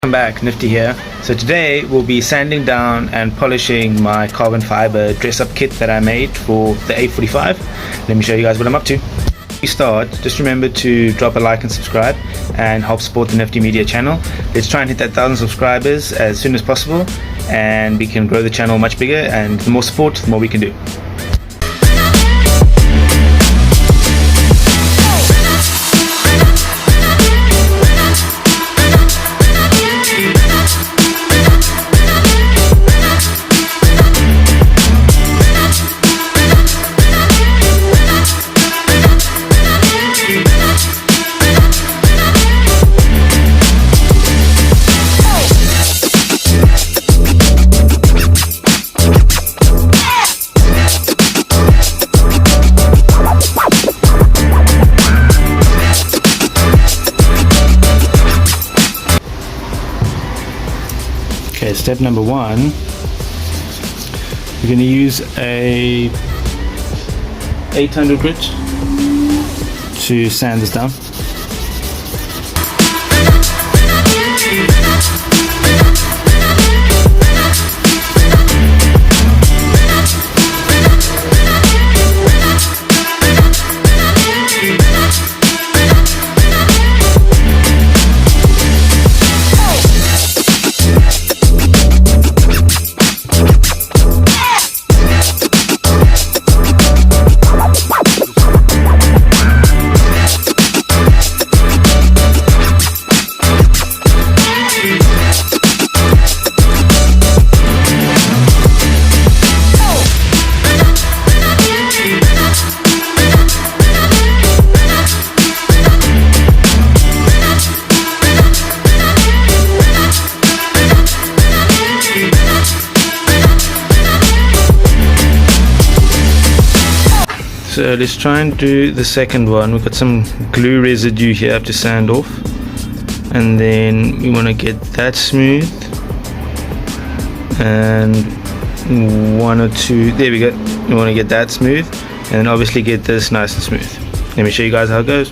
Welcome back, Nifty here. So today we'll be sanding down and polishing my carbon fiber dress-up kit that I made for the A45. Let me show you guys what I'm up to. Before we start, just remember to drop a like and subscribe and help support the Nifty Media channel. Let's try and hit that 1,000 subscribers as soon as possible, and we can grow the channel much bigger, and the more support, the more we can do. Okay, step number one, we're going to use a 800 grit to sand this down. So let's try and do the second one. We've got some glue residue here I have to sand off, and then we want to get that smooth, and one or two, there we go, we want to get that smooth, and then obviously get this nice and smooth. Let me show you guys how it goes.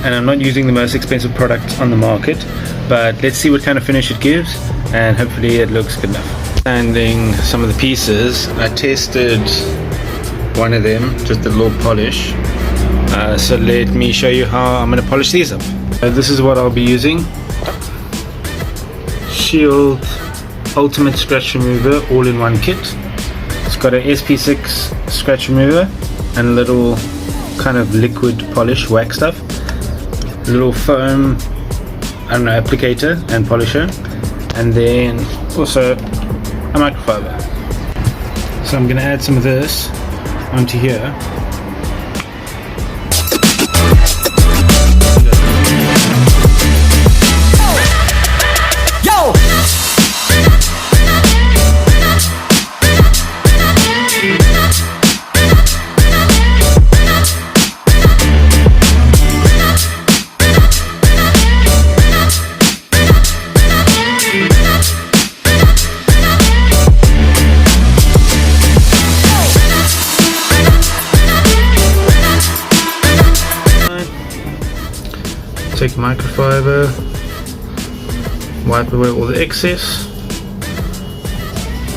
and I'm not using the most expensive product on the market. but let's see what kind of finish it gives, and hopefully it looks good enough. Sanding some of the pieces, I tested one of them, just a little polish. So let me show you how I'm going to polish these up. This is what I'll be using. Shield Ultimate Scratch Remover all-in-one kit. It's got a SP6 scratch remover and a little kind of liquid polish wax stuff, a little foam, I don't know, applicator and polisher, and then also a microfiber. So I'm going to add some of this onto here. Take microfiber, wipe away all the excess.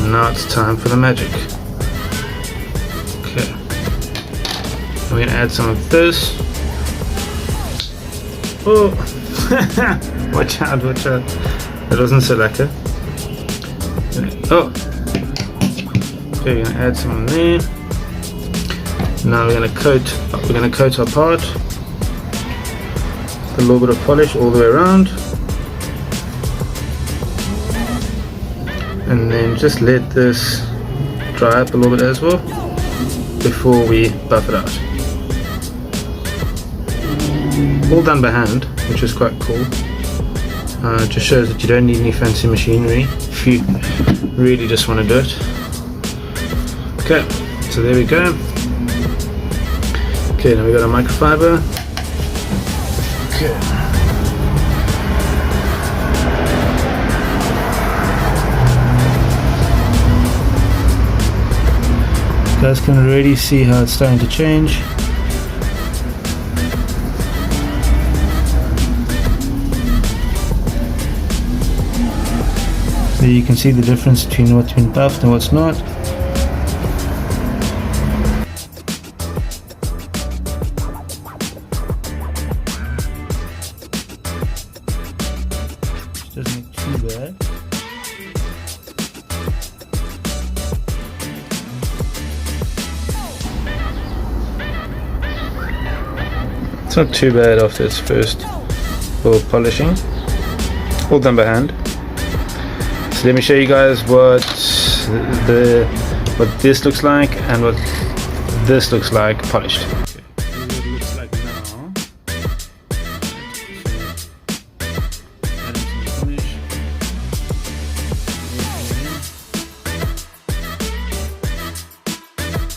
Now it's time for the magic. Okay, I'm going to add some of this. Oh, watch out, watch out. That wasn't so lekker. Oh, okay, we're going to add some in there. Now we're going to coat our part. A little bit of polish all the way around, and then just let this dry up a little bit as well before we buff it out. All done by hand, which is quite cool. It just shows that you don't need any fancy machinery if you really just want to do it. Okay, so there we go. Okay, now we got our microfiber. Okay. You guys can already see how it's starting to change. So you can see the difference between what's been buffed and what's not. Doesn't look too bad. It's not too bad after its first little polishing. All done by hand. So let me show you guys what this looks like and what this looks like polished.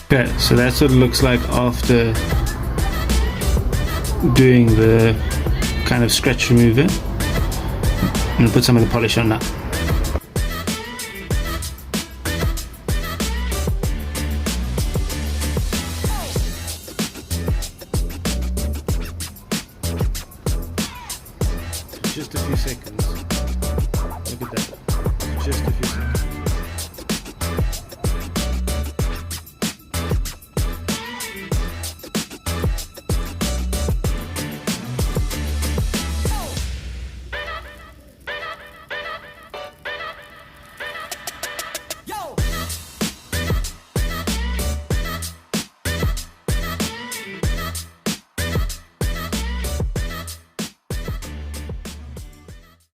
Okay, so that's what it looks like after doing the kind of scratch remover. I'm going to put some of the polish on now.